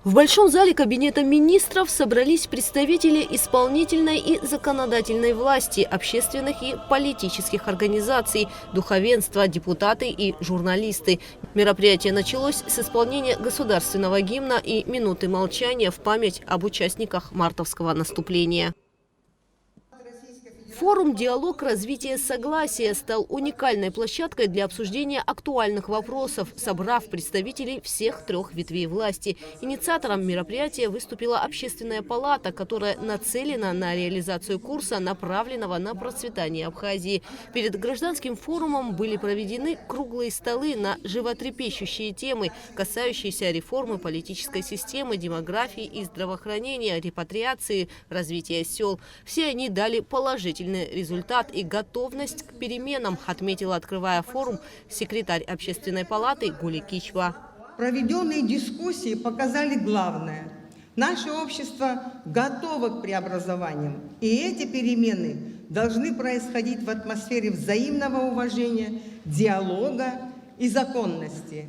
В Большом зале Кабинета министров собрались представители исполнительной и законодательной власти, общественных и политических организаций, духовенства, депутаты и журналисты. Мероприятие началось с исполнения государственного гимна и минуты молчания в память об участниках мартовского наступления. Форум «Диалог. Развитие. Согласие» стал уникальной площадкой для обсуждения актуальных вопросов, собрав представителей всех трех ветвей власти. Инициатором мероприятия выступила Общественная палата, которая нацелена на реализацию курса, направленного на процветание Абхазии. Перед гражданским форумом были проведены круглые столы на животрепещущие темы, касающиеся реформы политической системы, демографии и здравоохранения, репатриации, развития сел. Все они дали положительный результат и готовность к переменам, отметила, открывая форум, секретарь Общественной палаты Гули Кичва. Проведенные дискуссии показали главное. Наше общество готово к преобразованиям. И эти перемены должны происходить в атмосфере взаимного уважения, диалога и законности.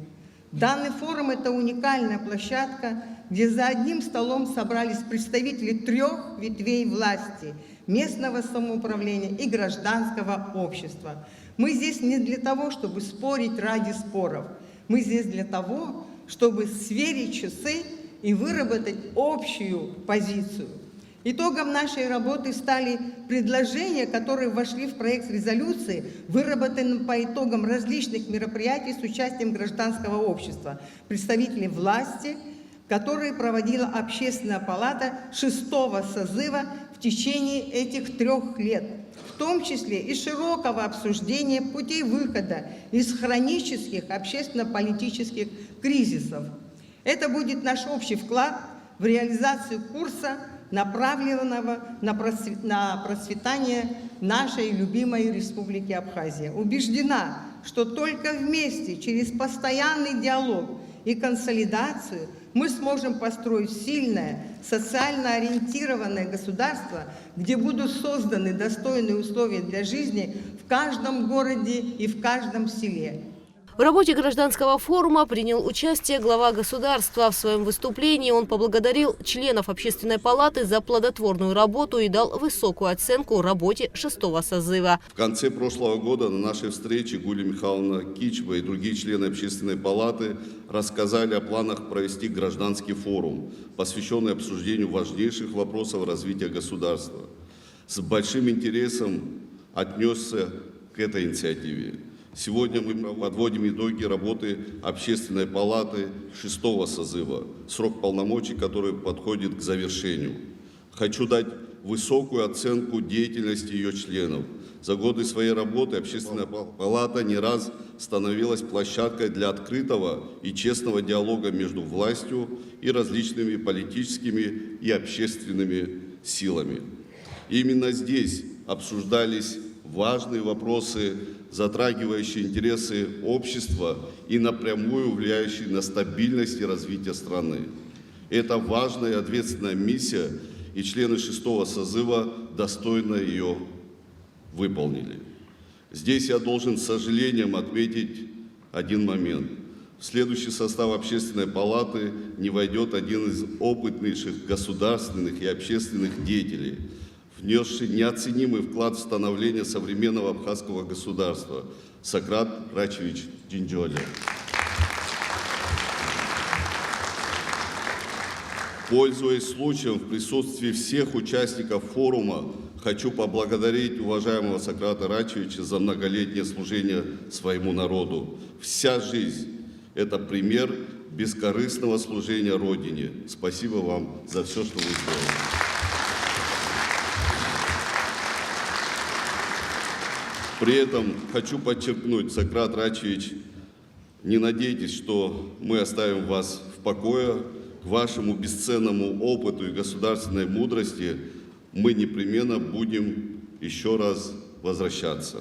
Данный форум – это уникальная площадка, где за одним столом собрались представители трех ветвей власти – местного самоуправления и гражданского общества. Мы здесь не для того, чтобы спорить ради споров. Мы здесь для того, чтобы сверить часы и выработать общую позицию. Итогом нашей работы стали предложения, которые вошли в проект резолюции, выработанный по итогам различных мероприятий с участием гражданского общества, представителей власти, которые проводила Общественная палата 6-го созыва в течение этих 3 лет, в том числе и широкого обсуждения путей выхода из хронических общественно-политических кризисов. Это будет наш общий вклад в реализацию курса, направленного на процветание нашей любимой республики Абхазия. Убеждена, что только вместе, через постоянный диалог и консолидацию мы сможем построить сильное, социально ориентированное государство, где будут созданы достойные условия для жизни в каждом городе и в каждом селе. В работе гражданского форума принял участие глава государства. В своем выступлении он поблагодарил членов Общественной палаты за плодотворную работу и дал высокую оценку работе 6-го созыва. В конце прошлого года на нашей встрече Гуля Михайловна Кичва и другие члены Общественной палаты рассказали о планах провести гражданский форум, посвященный обсуждению важнейших вопросов развития государства. С большим интересом отнесся к этой инициативе. Сегодня мы подводим итоги работы Общественной палаты 6-го созыва, срок полномочий, который подходит к завершению. Хочу дать высокую оценку деятельности ее членов. За годы своей работы Общественная палата не раз становилась площадкой для открытого и честного диалога между властью и различными политическими и общественными силами. Именно здесь обсуждались важные вопросы, затрагивающие интересы общества и напрямую влияющие на стабильность и развитие страны. Это важная и ответственная миссия, и члены 6-го созыва достойно ее выполнили. Здесь я должен с сожалением отметить один момент. В следующий состав Общественной палаты не войдет один из опытнейших государственных и общественных деятелей, внесший неоценимый вклад в становление современного абхазского государства – Сократ Рачевич Джинджоли. Пользуясь случаем, в присутствии всех участников форума, хочу поблагодарить уважаемого Сократа Рачевича за многолетнее служение своему народу. Вся жизнь – это пример бескорыстного служения Родине. Спасибо вам за все, что вы сделали. При этом хочу подчеркнуть, Сократ Рачевич, не надейтесь, что мы оставим вас в покое. К вашему бесценному опыту и государственной мудрости мы непременно будем еще раз возвращаться.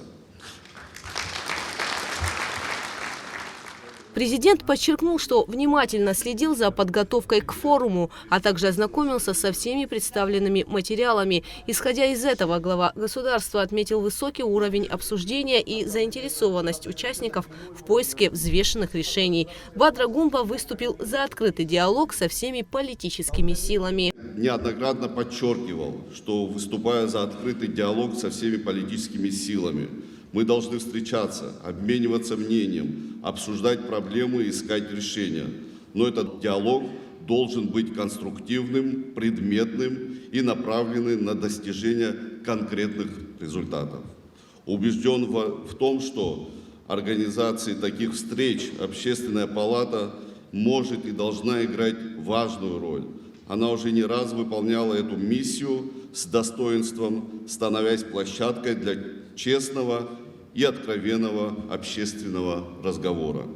Президент подчеркнул, что внимательно следил за подготовкой к форуму, а также ознакомился со всеми представленными материалами. Исходя из этого, глава государства отметил высокий уровень обсуждения и заинтересованность участников в поиске взвешенных решений. Бадра Гумба выступил за открытый диалог со всеми политическими силами. Неоднократно подчеркивал, что выступая за открытый диалог со всеми политическими силами, мы должны встречаться, обмениваться мнением, обсуждать проблемы и искать решения. Но этот диалог должен быть конструктивным, предметным и направленным на достижение конкретных результатов. Убежден в том, что организации таких встреч Общественная палата может и должна играть важную роль. Она уже не раз выполняла эту миссию с достоинством, становясь площадкой для честного и откровенного общественного разговора.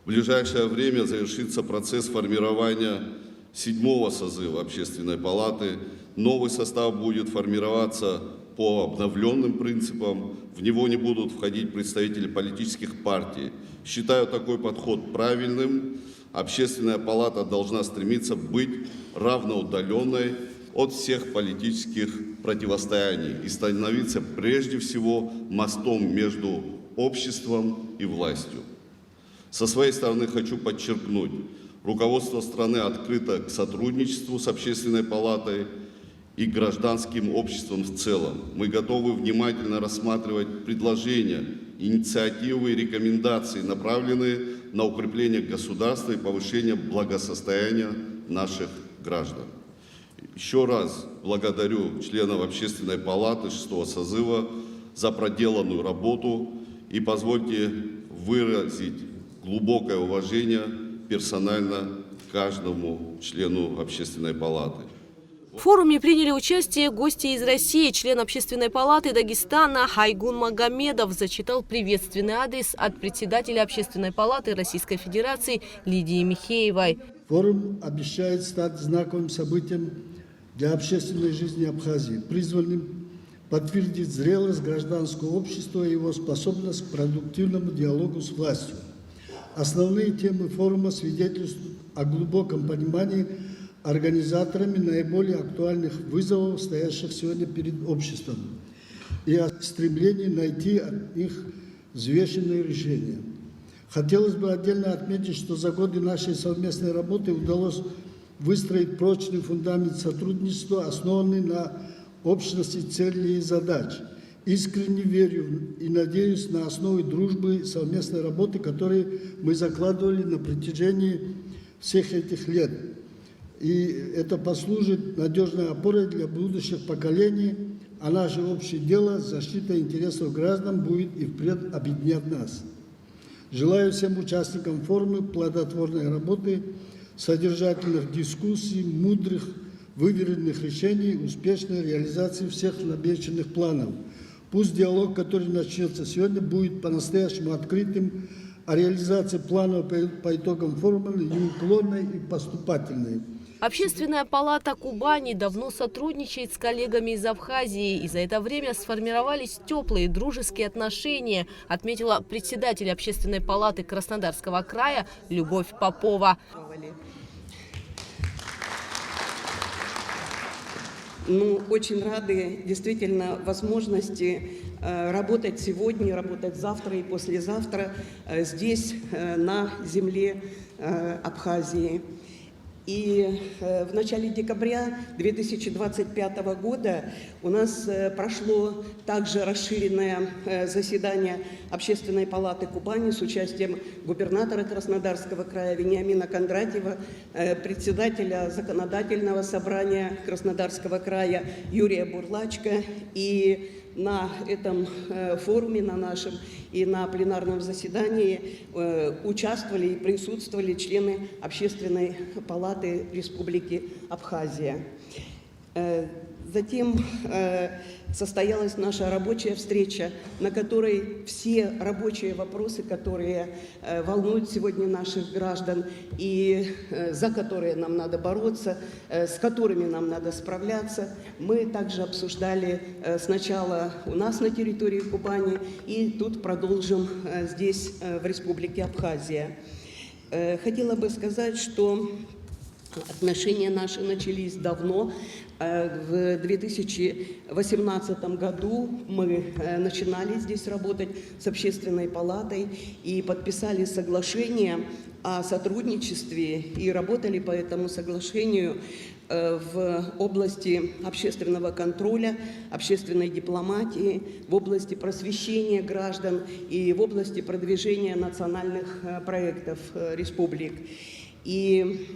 В ближайшее время завершится процесс формирования 7-го созыва Общественной палаты. Новый состав будет формироваться по обновленным принципам. В него не будут входить представители политических партий. Считаю такой подход правильным. Общественная палата должна стремиться быть равноудаленной от всех политических противостояний и становиться прежде всего мостом между обществом и властью. Со своей стороны хочу подчеркнуть, руководство страны открыто к сотрудничеству с Общественной палатой и гражданским обществом в целом. Мы готовы внимательно рассматривать предложения, инициативы и рекомендации, направленные на укрепление государства и повышение благосостояния наших граждан. Еще раз благодарю членов Общественной палаты 6-го созыва за проделанную работу и позвольте выразить глубокое уважение персонально каждому члену Общественной палаты. В форуме приняли участие гости из России. Член Общественной палаты Дагестана Хайгун Магомедов зачитал приветственный адрес от председателя Общественной палаты Российской Федерации Лидии Михеевой. Форум обещает стать знаковым событием для общественной жизни Абхазии, призванным подтвердить зрелость гражданского общества и его способность к продуктивному диалогу с властью. Основные темы форума свидетельствуют о глубоком понимании организаторами наиболее актуальных вызовов, стоящих сегодня перед обществом, и о стремлении найти от них взвешенные решения. Хотелось бы отдельно отметить, что за годы нашей совместной работы удалось выстроить прочный фундамент сотрудничества, основанный на общности целей и задач. Искренне верю и надеюсь на основе дружбы и совместной работы, которые мы закладывали на протяжении всех этих лет. И это послужит надежной опорой для будущих поколений, а наше общее дело, защита интересов граждан, будет и впредь объединять нас. Желаю всем участникам форума плодотворной работы, содержательных дискуссий, мудрых, выверенных решений, успешной реализации всех намеченных планов. Пусть диалог, который начнется сегодня, будет по-настоящему открытым, а реализация планов по итогам форума неуклонной и поступательной. Общественная палата Кубани давно сотрудничает с коллегами из Абхазии, и за это время сформировались теплые дружеские отношения, отметила председатель Общественной палаты Краснодарского края Любовь Попова. Очень рады действительно возможности работать сегодня, работать завтра и послезавтра здесь, на земле Абхазии. И в начале декабря 2025 года у нас прошло также расширенное заседание Общественной палаты Кубани с участием губернатора Краснодарского края Вениамина Кондратьева, председателя законодательного собрания Краснодарского края Юрия Бурлачка. И на этом форуме, на нашем и на пленарном заседании участвовали и присутствовали члены Общественной палаты Республики Абхазия. Затем состоялась наша рабочая встреча, на которой все рабочие вопросы, которые волнуют сегодня наших граждан и за которые нам надо бороться, с которыми нам надо справляться, мы также обсуждали сначала у нас на территории Кубани и тут продолжим здесь, в Республике Абхазия. Хотела бы сказать, что отношения наши начались давно. В 2018 году мы начинали здесь работать с Общественной палатой и подписали соглашение о сотрудничестве и работали по этому соглашению в области общественного контроля, общественной дипломатии, в области просвещения граждан и в области продвижения национальных проектов республик. И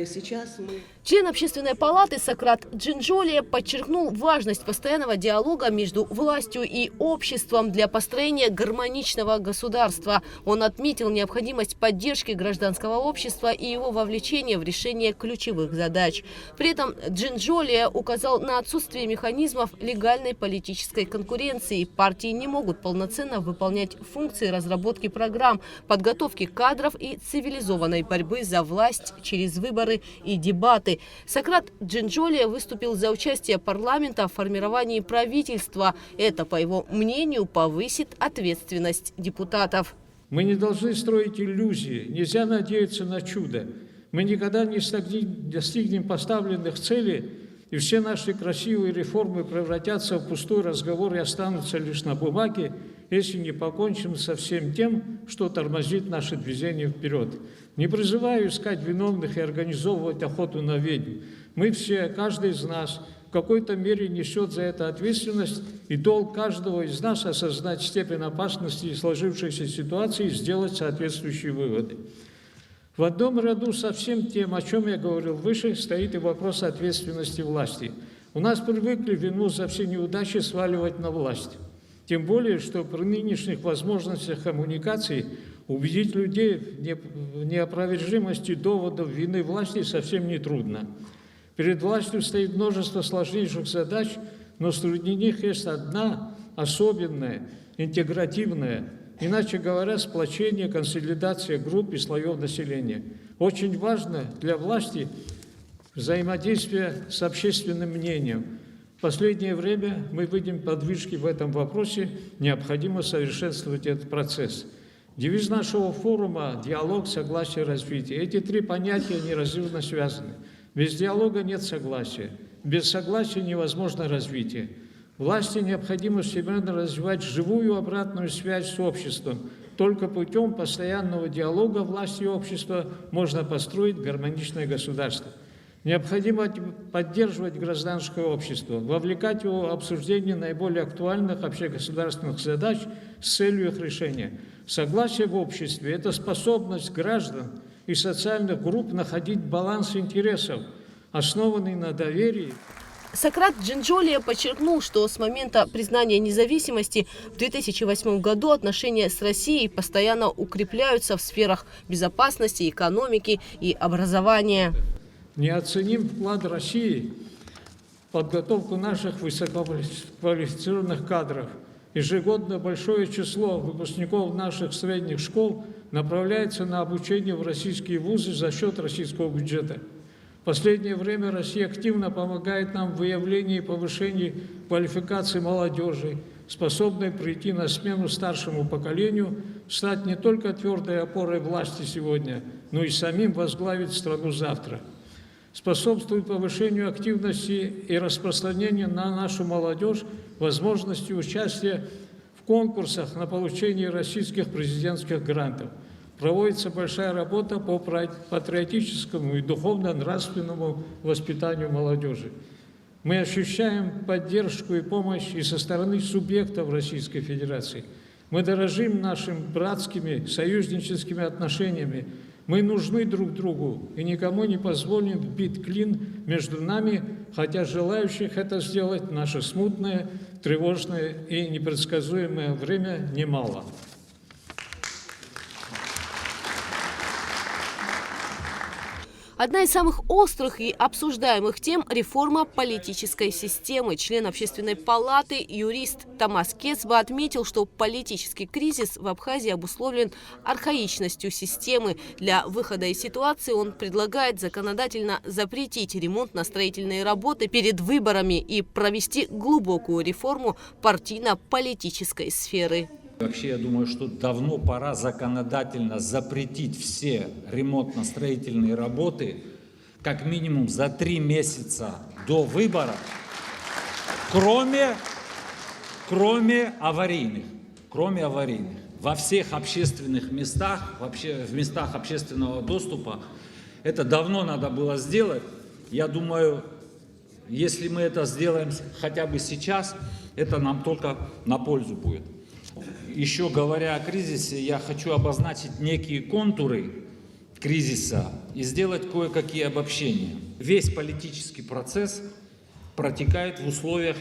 сейчас мы... Член Общественной палаты Сократ Джинджолия подчеркнул важность постоянного диалога между властью и обществом для построения гармоничного государства. Он отметил необходимость поддержки гражданского общества и его вовлечения в решение ключевых задач. При этом Джинджолия указал на отсутствие механизмов легальной политической конкуренции. Партии не могут полноценно выполнять функции разработки программ, подготовки кадров и цивилизованной борьбы за власть через выборы и дебаты. Сократ Джинджолия выступил за участие парламента в формировании правительства. Это, по его мнению, повысит ответственность депутатов. Мы не должны строить иллюзии, нельзя надеяться на чудо. Мы никогда не достигнем поставленных целей, и все наши красивые реформы превратятся в пустой разговор и останутся лишь на бумаге, если не покончим со всем тем, что тормозит наше движение вперед. Не призываю искать виновных и организовывать охоту на ведьм. Мы все, каждый из нас, в какой-то мере несет за это ответственность, и долг каждого из нас осознать степень опасности сложившейся ситуации и сделать соответствующие выводы. В одном ряду со всем тем, о чем я говорил выше, стоит и вопрос ответственности власти. У нас привыкли вину за все неудачи сваливать на власть. Тем более, что при нынешних возможностях коммуникации убедить людей в неопровержимости доводов вины власти совсем нетрудно. Перед властью стоит множество сложнейших задач, но среди них есть одна особенная, интегративная, иначе говоря, сплочение, консолидация групп и слоев населения. Очень важно для власти взаимодействие с общественным мнением. В последнее время мы видим подвижки в этом вопросе, необходимо совершенствовать этот процесс. Девиз нашего форума – диалог, согласие, развитие. Эти три понятия неразрывно связаны. Без диалога нет согласия, без согласия невозможно развитие. Власти необходимо всемирно развивать живую обратную связь с обществом. Только путем постоянного диалога власти и общества можно построить гармоничное государство. Необходимо поддерживать гражданское общество, вовлекать его в обсуждение наиболее актуальных общегосударственных задач с целью их решения. Согласие в обществе – это способность граждан и социальных групп находить баланс интересов, основанный на доверии. Сократ Джинджолия подчеркнул, что с момента признания независимости в 2008 году отношения с Россией постоянно укрепляются в сферах безопасности, экономики и образования. Неоценим вклад России в подготовку наших высококвалифицированных кадров. Ежегодно большое число выпускников наших средних школ направляется на обучение в российские вузы за счет российского бюджета. В последнее время Россия активно помогает нам в выявлении и повышении квалификации молодежи, способной прийти на смену старшему поколению, стать не только твердой опорой власти сегодня, но и самим возглавить страну завтра. Способствует повышению активности и распространению на нашу молодежь возможности участия в конкурсах на получение российских президентских грантов. Проводится большая работа по патриотическому и духовно-нравственному воспитанию молодежи. Мы ощущаем поддержку и помощь и со стороны субъектов Российской Федерации. Мы дорожим нашими братскими, союзническими отношениями. Мы нужны друг другу и никому не позволим вбить клин между нами, хотя желающих это сделать в наше смутное, тревожное и непредсказуемое время немало. Одна из самых острых и обсуждаемых тем – реформа политической системы. Член Общественной палаты, юрист Тамас Кецба отметил, что политический кризис в Абхазии обусловлен архаичностью системы. Для выхода из ситуации он предлагает законодательно запретить ремонтно-строительные работы перед выборами и провести глубокую реформу партийно-политической сферы. Вообще, я думаю, что давно пора законодательно запретить все ремонтно-строительные работы как минимум за 3 месяца до выборов, кроме аварийных. Во всех общественных местах, вообще в местах общественного доступа, это давно надо было сделать. Я думаю, если мы это сделаем хотя бы сейчас, это нам только на пользу будет. Еще говоря о кризисе, я хочу обозначить некие контуры кризиса и сделать кое-какие обобщения. Весь политический процесс протекает в условиях,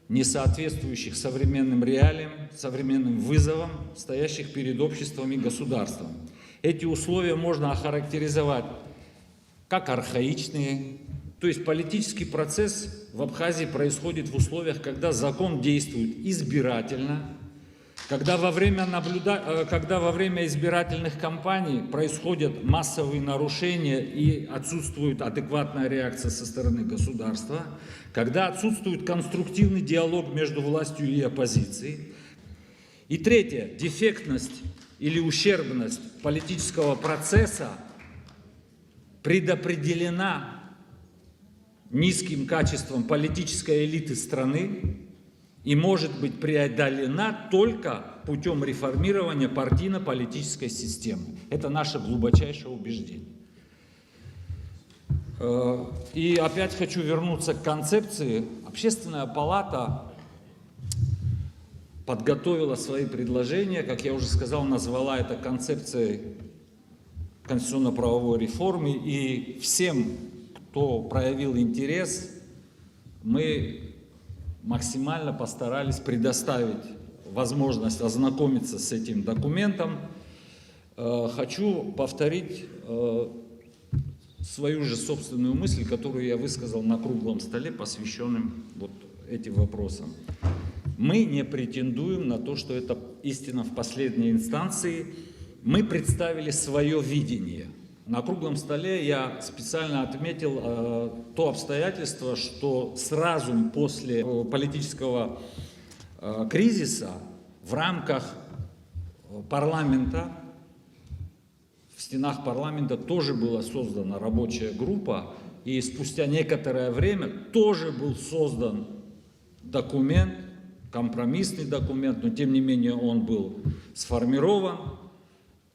не соответствующих современным реалиям, современным вызовам, стоящих перед обществом и государством. Эти условия можно охарактеризовать как архаичные. То есть политический процесс в Абхазии происходит в условиях, когда закон действует избирательно, когда во время избирательных кампаний происходят массовые нарушения и отсутствует адекватная реакция со стороны государства, когда отсутствует конструктивный диалог между властью и оппозицией. И третье, дефектность или ущербность политического процесса предопределена низким качеством политической элиты страны и может быть преодолена только путем реформирования партийно-политической системы. Это наше глубочайшее убеждение. И опять хочу вернуться к концепции. Общественная палата подготовила свои предложения, как я уже сказал, назвала это концепцией конституционно-правовой реформы, и всем, кто проявил интерес, мы максимально постарались предоставить возможность ознакомиться с этим документом. Хочу повторить свою же собственную мысль, которую я высказал на круглом столе, посвященном вот этим вопросам. Мы не претендуем на то, что это истина в последней инстанции. Мы представили свое видение. На круглом столе я специально отметил то обстоятельство, что сразу после политического кризиса в рамках парламента, в стенах парламента тоже была создана рабочая группа, и спустя некоторое время тоже был создан документ, компромиссный документ, но тем не менее он был сформирован.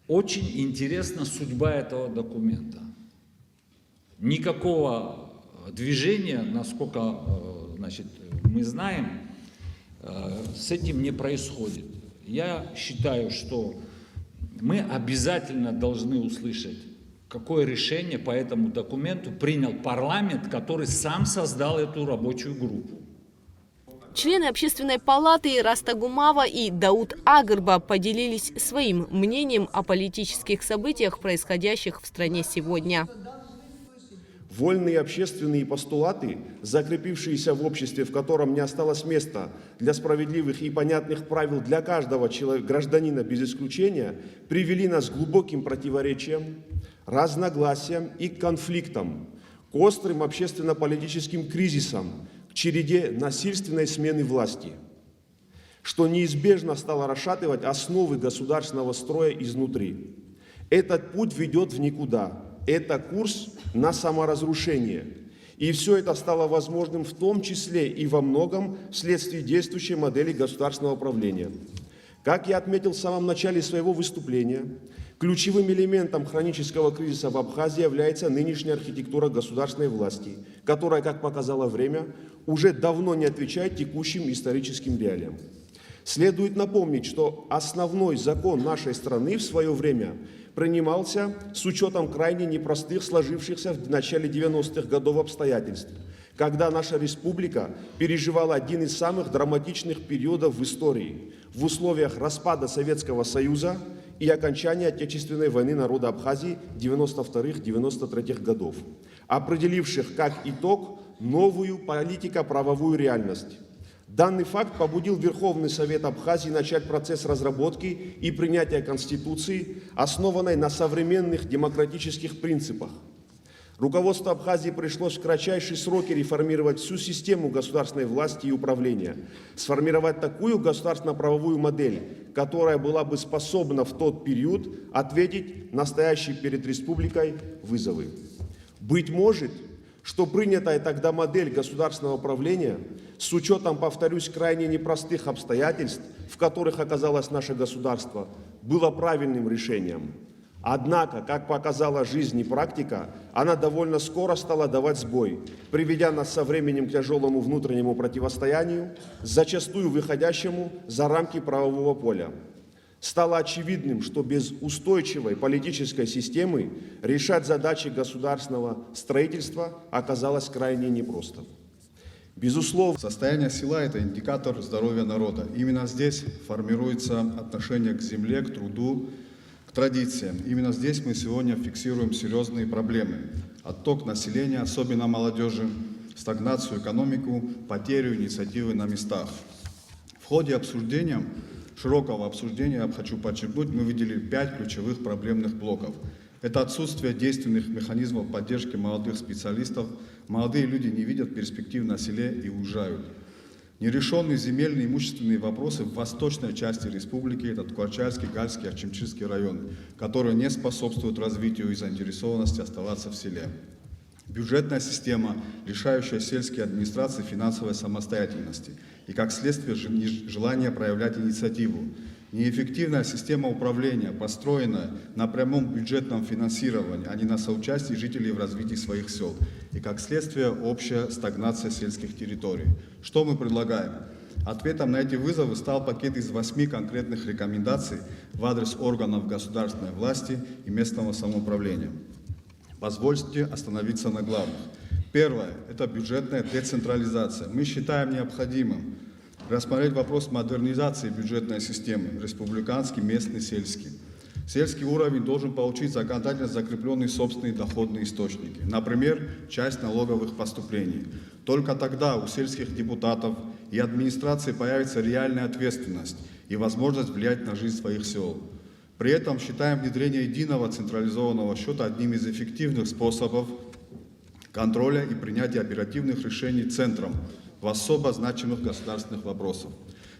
Очень интересна судьба этого документа. Никакого движения, насколько мы знаем, с этим не происходит. Я считаю, что мы обязательно должны услышать, какое решение по этому документу принял парламент, который сам создал эту рабочую группу. Члены Общественной палаты Раста Гумава и Дауд Агырба поделились своим мнением о политических событиях, происходящих в стране сегодня. Вольные общественные постулаты, закрепившиеся в обществе, в котором не осталось места для справедливых и понятных правил для каждого гражданина без исключения, привели нас к глубоким противоречиям, разногласиям и конфликтам, к острым общественно-политическим кризисам, к череде насильственной смены власти, что неизбежно стало расшатывать основы государственного строя изнутри. Этот путь ведет в никуда. Это курс на саморазрушение. И все это стало возможным в том числе и во многом вследствие действующей модели государственного управления. Как я отметил в самом начале своего выступления, ключевым элементом хронического кризиса в Абхазии является нынешняя архитектура государственной власти, которая, как показало время, уже давно не отвечает текущим историческим реалиям. Следует напомнить, что основной закон нашей страны в свое время принимался с учетом крайне непростых сложившихся в начале 90-х годов обстоятельств, когда наша республика переживала один из самых драматичных периодов в истории в условиях распада Советского Союза и окончания Отечественной войны народа Абхазии 92-93 годов, определивших как итог новую политико-правовую реальность. Данный факт побудил Верховный Совет Абхазии начать процесс разработки и принятия Конституции, основанной на современных демократических принципах. Руководству Абхазии пришлось в кратчайшие сроки реформировать всю систему государственной власти и управления, сформировать такую государственно-правовую модель, которая была бы способна в тот период ответить на стоящие перед республикой вызовы. Быть может, что принятая тогда модель государственного управления, с учетом, повторюсь, крайне непростых обстоятельств, в которых оказалось наше государство, было правильным решением. Однако, как показала жизнь и практика, она довольно скоро стала давать сбой, приведя нас со временем к тяжелому внутреннему противостоянию, зачастую выходящему за рамки правового поля. Стало очевидным, что без устойчивой политической системы решать задачи государственного строительства оказалось крайне непросто. Безусловно, состояние села – это индикатор здоровья народа. Именно здесь формируется отношение к земле, к труду, к традициям. Именно здесь мы сегодня фиксируем серьезные проблемы. Отток населения, особенно молодежи, стагнацию экономику, потерю инициативы на местах. В ходе обсуждения, широкого обсуждения, я хочу подчеркнуть, мы выделили 5 ключевых проблемных блоков. Это отсутствие действенных механизмов поддержки молодых специалистов. Молодые люди не видят перспектив на селе и уезжают. Нерешенные земельные и имущественные вопросы в восточной части республики, это Ткачальский, Гальский, Очимчирский районы, которые не способствуют развитию и заинтересованности оставаться в селе. Бюджетная система, лишающая сельские администрации финансовой самостоятельности и, как следствие, желание проявлять инициативу. Неэффективная система управления, построенная на прямом бюджетном финансировании, а не на соучастии жителей в развитии своих сел. И, как следствие, общая стагнация сельских территорий. Что мы предлагаем? Ответом на эти вызовы стал пакет из 8 конкретных рекомендаций в адрес органов государственной власти и местного самоуправления. Позвольте остановиться на главных. Первое – это бюджетная децентрализация. Мы считаем необходимым рассмотреть вопрос модернизации бюджетной системы, республиканский, местный, сельский. Сельский уровень должен получить законодательно закрепленные собственные доходные источники, например, часть налоговых поступлений. Только тогда у сельских депутатов и администрации появится реальная ответственность и возможность влиять на жизнь своих сел. При этом считаем внедрение единого централизованного счета одним из эффективных способов контроля и принятия оперативных решений центром в особо значимых государственных вопросах.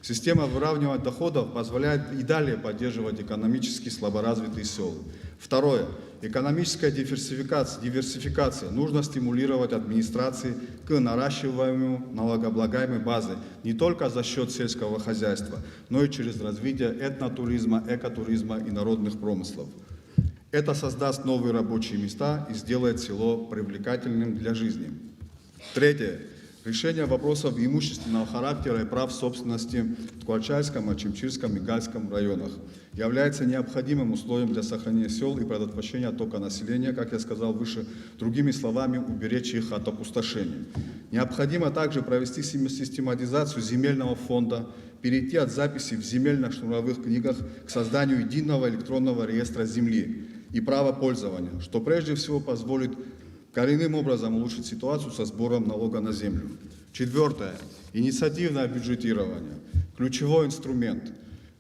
Система выравнивания доходов позволяет и далее поддерживать экономически слаборазвитые села. Второе. Экономическая диверсификация. Нужно стимулировать администрации к наращиванию налогооблагаемой базы не только за счет сельского хозяйства, но и через развитие этнотуризма, экотуризма и народных промыслов. Это создаст новые рабочие места и сделает село привлекательным для жизни. Третье. Решение вопросов имущественного характера и прав собственности в Ткачальском, Очимчирском и Гальском районах является необходимым условием для сохранения сел и предотвращения оттока населения, как я сказал выше, другими словами, уберечь их от опустошения. Необходимо также провести систематизацию земельного фонда, перейти от записи в земельно-шнуровых книгах к созданию единого электронного реестра земли и права пользования, что прежде всего позволит коренным образом улучшить ситуацию со сбором налога на землю. Четвертое. Инициативное бюджетирование. Ключевой инструмент.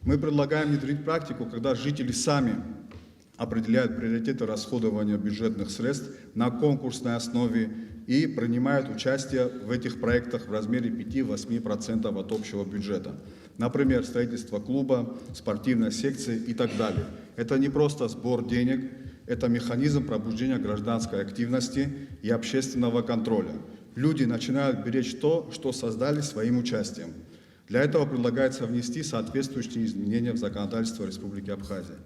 Мы предлагаем внедрить практику, когда жители сами определяют приоритеты расходования бюджетных средств на конкурсной основе и принимают участие в этих проектах в размере 5-8% от общего бюджета. Например, строительство клуба, спортивной секции и так далее. Это не просто сбор денег, это механизм пробуждения гражданской активности и общественного контроля. Люди начинают беречь то, что создали своим участием. Для этого предлагается внести соответствующие изменения в законодательство Республики Абхазия.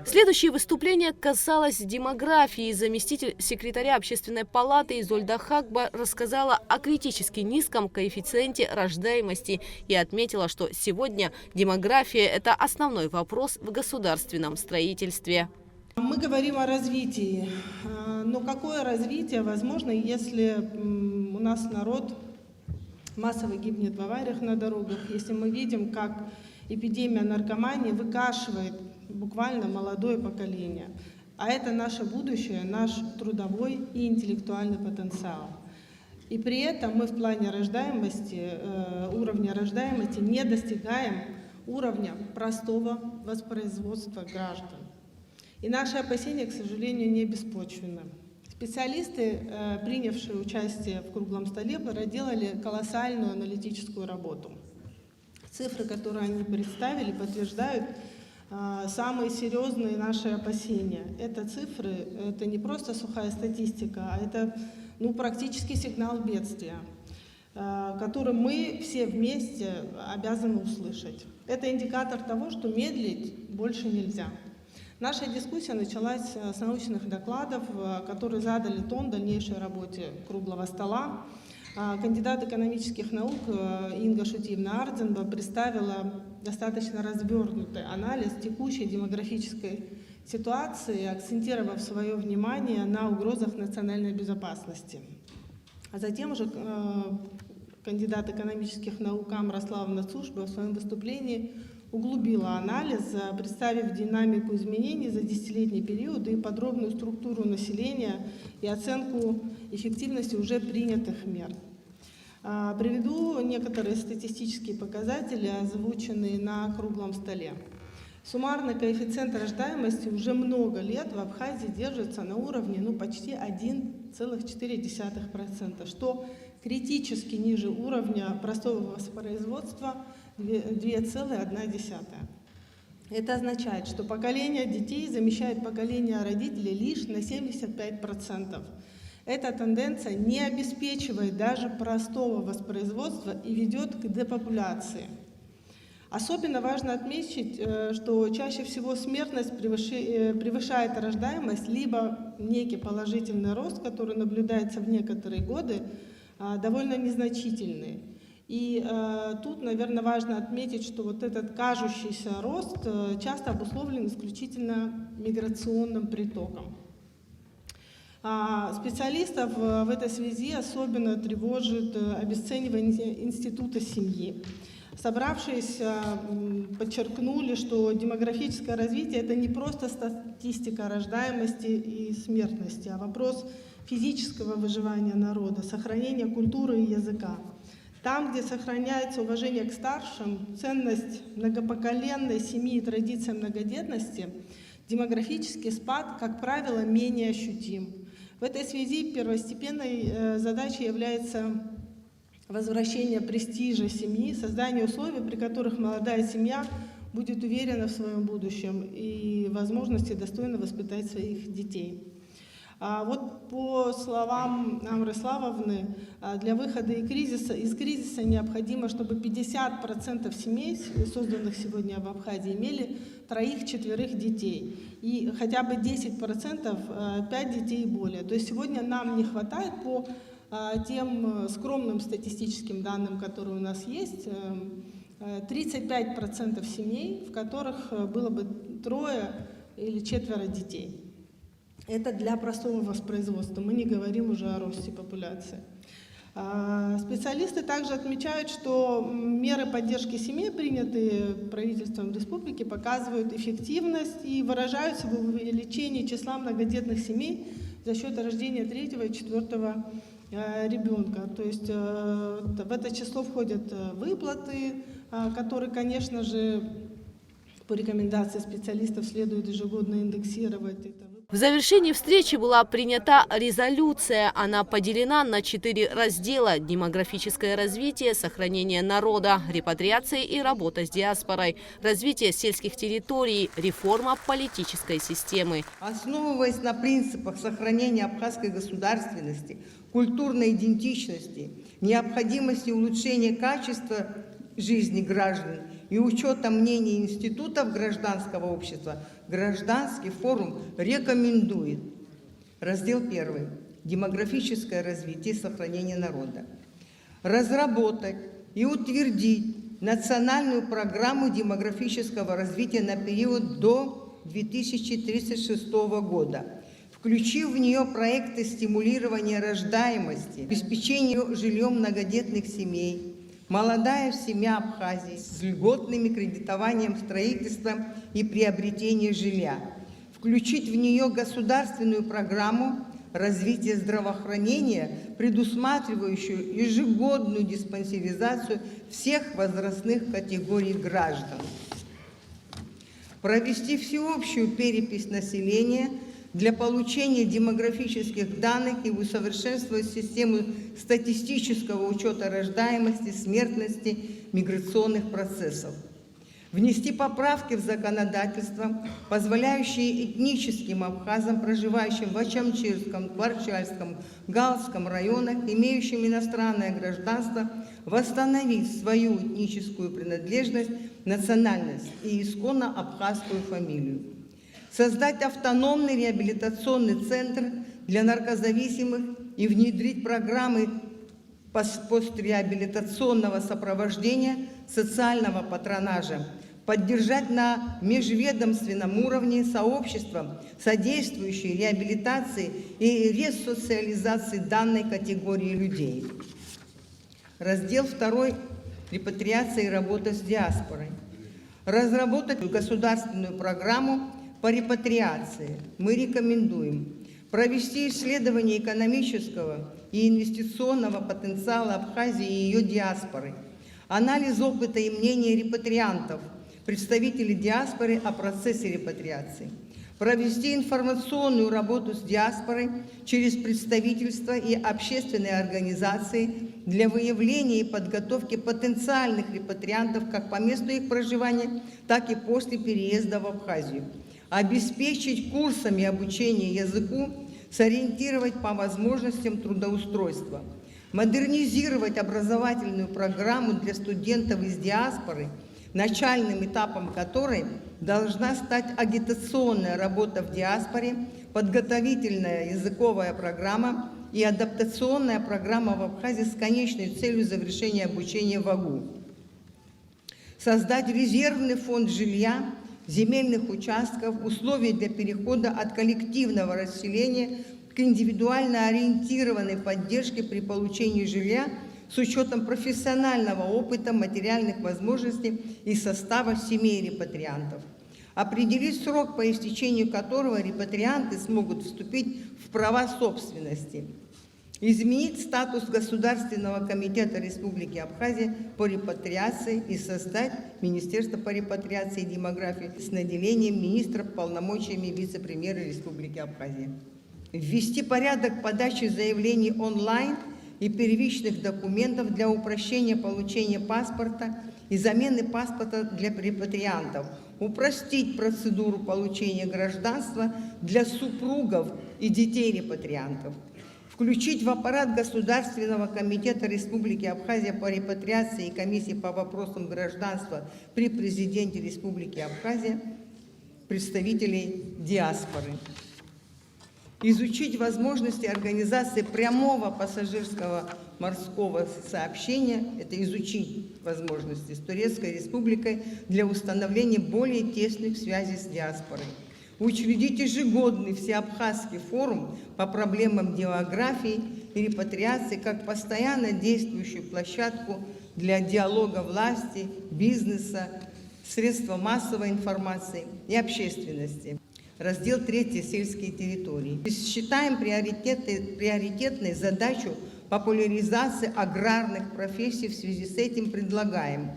Следующее выступление касалось демографии. Заместитель секретаря Общественной палаты Изольда Хакба рассказала о критически низком коэффициенте рождаемости и отметила, что сегодня демография – это основной вопрос в государственном строительстве. Мы говорим о развитии, но какое развитие возможно, если у нас народ массово гибнет в авариях на дорогах, если мы видим, как эпидемия наркомании выкашивает буквально молодое поколение. А это наше будущее, наш трудовой и интеллектуальный потенциал. И при этом мы в плане рождаемости, уровня рождаемости не достигаем уровня простого воспроизводства граждан. И наши опасения, к сожалению, не беспочвенны. Специалисты, принявшие участие в круглом столе, проделали колоссальную аналитическую работу. Цифры, которые они представили, подтверждают самые серьезные наши опасения. Это цифры, это не просто сухая статистика, а это практически сигнал бедствия, который мы все вместе обязаны услышать. Это индикатор того, что медлить больше нельзя. Наша дискуссия началась с научных докладов, которые задали тон дальнейшей работе круглого стола. Кандидат экономических наук Инга Шутьевна Ардзенба представила достаточно развернутый анализ текущей демографической ситуации, акцентировав свое внимание на угрозах национальной безопасности. А затем уже кандидат экономических наук Амра Славовна Цушба в своем выступлении углубила анализ, представив динамику изменений за десятилетний период и подробную структуру населения и оценку эффективности уже принятых мер. Приведу некоторые статистические показатели, озвученные на круглом столе. Суммарный коэффициент рождаемости уже много лет в Абхазии держится на уровне почти 1,4%, что критически ниже уровня простого воспроизводства 2,1%. Это означает, что поколение детей замещает поколение родителей лишь на 75%. Эта тенденция не обеспечивает даже простого воспроизводства и ведет к депопуляции. Особенно важно отметить, что чаще всего смертность превышает рождаемость, либо некий положительный рост, который наблюдается в некоторые годы, довольно незначительный. И тут, наверное, важно отметить, что вот этот кажущийся рост часто обусловлен исключительно миграционным притоком. Специалистов в этой связи особенно тревожит обесценивание института семьи. Собравшиеся подчеркнули, что демографическое развитие – это не просто статистика рождаемости и смертности, а вопрос физического выживания народа, сохранения культуры и языка. Там, где сохраняется уважение к старшим, ценность многопоколенной семьи и традиция многодетности, демографический спад, как правило, менее ощутим. В этой связи первостепенной задачей является возвращение престижа семьи, создание условий, при которых молодая семья будет уверена в своем будущем и возможности достойно воспитать своих детей. Вот по словам Амры Славовны, для выхода из кризиса необходимо, чтобы 50% семей, созданных сегодня в Абхазии, имели 3-4 детей. И хотя бы 10% 5 детей и более. То есть сегодня нам не хватает по тем скромным статистическим данным, которые у нас есть, 35% семей, в которых было бы 3 или 4 детей. Это для простого воспроизводства, мы не говорим уже о росте популяции. Специалисты также отмечают, что меры поддержки семей, принятые правительством республики, показывают эффективность и выражаются в увеличении числа многодетных семей за счет рождения 3-го и 4-го ребенка. То есть в это число входят выплаты, которые, конечно же, по рекомендации специалистов следует ежегодно индексировать. В завершении встречи была принята резолюция. Она поделена на 4 раздела: демографическое развитие, сохранение народа, репатриация и работа с диаспорой, развитие сельских территорий, реформа политической системы. Основываясь на принципах сохранения абхазской государственности, культурной идентичности, необходимости улучшения качества жизни граждан и учета мнений институтов гражданского общества, Гражданский форум рекомендует раздел 1 «Демографическое развитие и сохранение народа» разработать и утвердить национальную программу демографического развития на период до 2036 года, включив в нее проекты стимулирования рождаемости, обеспечения жильем многодетных семей, «Молодая семья Абхазии» с льготным кредитованием строительства и приобретения жилья, включить в нее государственную программу развития здравоохранения, предусматривающую ежегодную диспансеризацию всех возрастных категорий граждан, провести всеобщую перепись населения для получения демографических данных и усовершенствовать систему статистического учета рождаемости, смертности, миграционных процессов. Внести поправки в законодательство, позволяющие этническим абхазам, проживающим в Ачамчирском, Творчальском, Галском районах, имеющим иностранное гражданство, восстановить свою этническую принадлежность, национальность и исконно абхазскую фамилию. Создать автономный реабилитационный центр для наркозависимых и внедрить программы постреабилитационного сопровождения, социального патронажа, поддержать на межведомственном уровне сообщества, содействующие реабилитации и ресоциализации данной категории людей. Раздел 2. Репатриация и работа с диаспорой. Разработать государственную программу по репатриации. Мы рекомендуем провести исследование экономического и инвестиционного потенциала Абхазии и ее диаспоры, анализ опыта и мнения репатриантов, представителей диаспоры о процессе репатриации, провести информационную работу с диаспорой через представительства и общественные организации для выявления и подготовки потенциальных репатриантов как по месту их проживания, так и после переезда в Абхазию, обеспечить курсами обучения языку, сориентировать по возможностям трудоустройства, модернизировать образовательную программу для студентов из диаспоры, начальным этапом которой должна стать агитационная работа в диаспоре, подготовительная языковая программа и адаптационная программа в Абхазии с конечной целью завершения обучения в АГУ. Создать резервный фонд жилья, земельных участков, условий для перехода от коллективного расселения к индивидуально ориентированной поддержке при получении жилья с учетом профессионального опыта, материальных возможностей и состава семей репатриантов. Определить срок, по истечению которого репатрианты смогут вступить в права собственности. Изменить статус Государственного комитета Республики Абхазия по репатриации и создать Министерство по репатриации и демографии с наделением министра полномочиями вице-премьера Республики Абхазия. Ввести порядок подачи заявлений онлайн и первичных документов для упрощения получения паспорта и замены паспорта для репатриантов. Упростить процедуру получения гражданства для супругов и детей репатриантов. Включить в аппарат Государственного комитета Республики Абхазия по репатриации и комиссии по вопросам гражданства при президенте Республики Абхазия представителей диаспоры. Изучить возможности организации прямого пассажирского морского сообщения, это изучить возможности с Турецкой Республикой для установления более тесных связей с диаспорой. Учредить ежегодный всеабхазский форум по проблемам демографии и репатриации как постоянно действующую площадку для диалога власти, бизнеса, средств массовой информации и общественности. Раздел 3. Сельские территории. Считаем приоритетной задачу популяризации аграрных профессий. В связи с этим предлагаем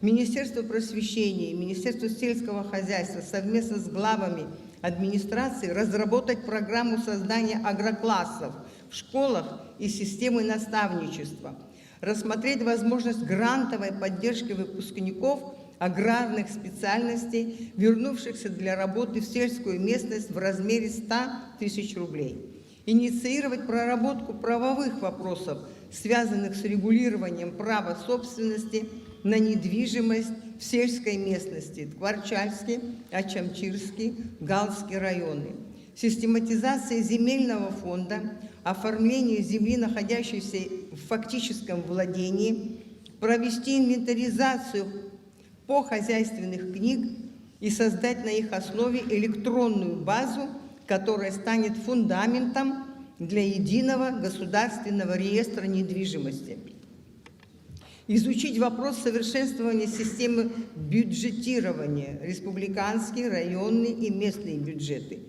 Министерство просвещения и Министерство сельского хозяйства совместно с главами администрации разработать программу создания агроклассов в школах и системы наставничества, рассмотреть возможность грантовой поддержки выпускников аграрных специальностей, вернувшихся для работы в сельскую местность в размере 100 тысяч рублей, инициировать проработку правовых вопросов, связанных с регулированием права собственности на недвижимость в сельской местности Творчальский, Ачамчирский, Галский районы, систематизация земельного фонда, оформление земли, находящейся в фактическом владении, провести инвентаризацию по хозяйственных книг и создать на их основе электронную базу, которая станет фундаментом для единого государственного реестра недвижимости. изучить вопрос совершенствования системы бюджетирования, республиканские, районные и местные бюджеты,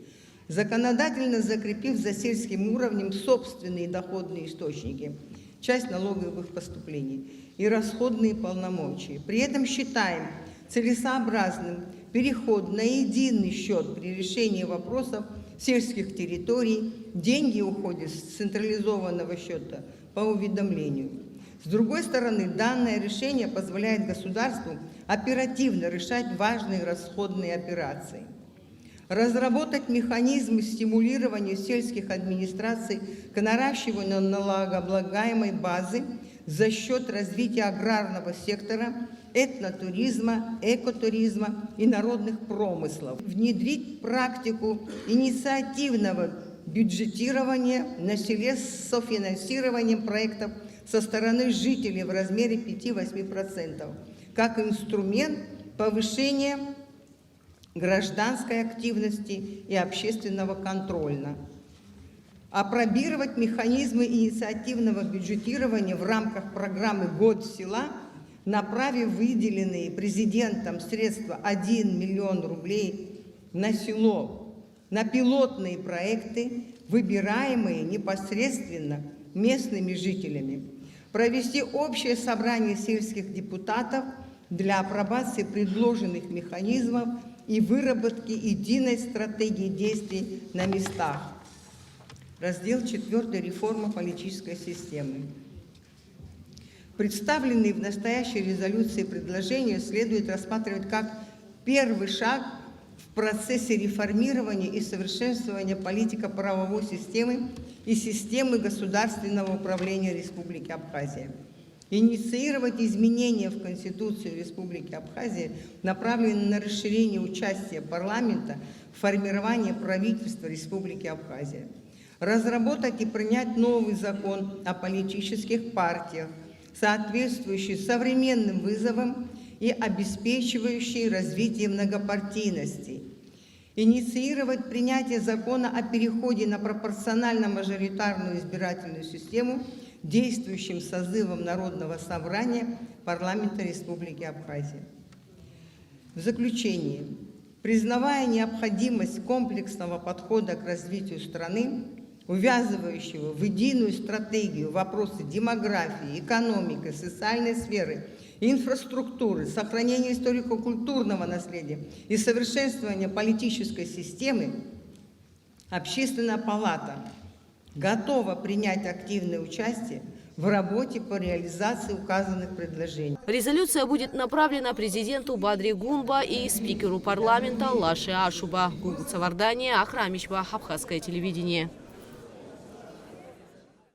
законодательно закрепив за сельским уровнем собственные доходные источники, часть налоговых поступлений и расходные полномочия. При этом считаем целесообразным переход на единый счет при решении вопросов сельских территорий, деньги уходят с централизованного счета по уведомлению. С другой стороны, данное решение позволяет государству оперативно решать важные расходные операции. Разработать механизмы стимулирования сельских администраций к наращиванию налогооблагаемой базы за счет развития аграрного сектора, этнотуризма, экотуризма и народных промыслов. Внедрить практику инициативного бюджетирования на селе с софинансированием проектов со стороны жителей в размере 5-8%, как инструмент повышения гражданской активности и общественного контроля. Апробировать механизмы инициативного бюджетирования в рамках программы «Год села», направив выделенные президентом средства 1 миллион рублей на село, на пилотные проекты, выбираемые непосредственно местными жителями. Провести общее собрание сельских депутатов для апробации предложенных механизмов и выработки единой стратегии действий на местах. Раздел 4. Реформа политической системы. Представленные в настоящей резолюции предложения следует рассматривать как первый шаг в процессе реформирования и совершенствования политико-правовой системы и системы государственного управления Республики Абхазия. Инициировать изменения в Конституцию Республики Абхазия, направленные на расширение участия парламента в формировании правительства Республики Абхазия. Разработать и принять новый закон о политических партиях, соответствующий современным вызовам и обеспечивающий развитие многопартийности. Инициировать принятие закона о переходе на пропорционально-мажоритарную избирательную систему действующим созывом Народного собрания парламента Республики Абхазия. В заключение, признавая необходимость комплексного подхода к развитию страны, увязывающего в единую стратегию вопросы демографии, экономики, социальной сферы, инфраструктуры, сохранения историко-культурного наследия и совершенствования политической системы, Общественная палата готова принять активное участие в работе по реализации указанных предложений. Резолюция будет направлена президенту Бадри Гунба и спикеру парламента Лаше Ашуба. Гугут Савардания, Ахрамичба, Абхазское телевидение.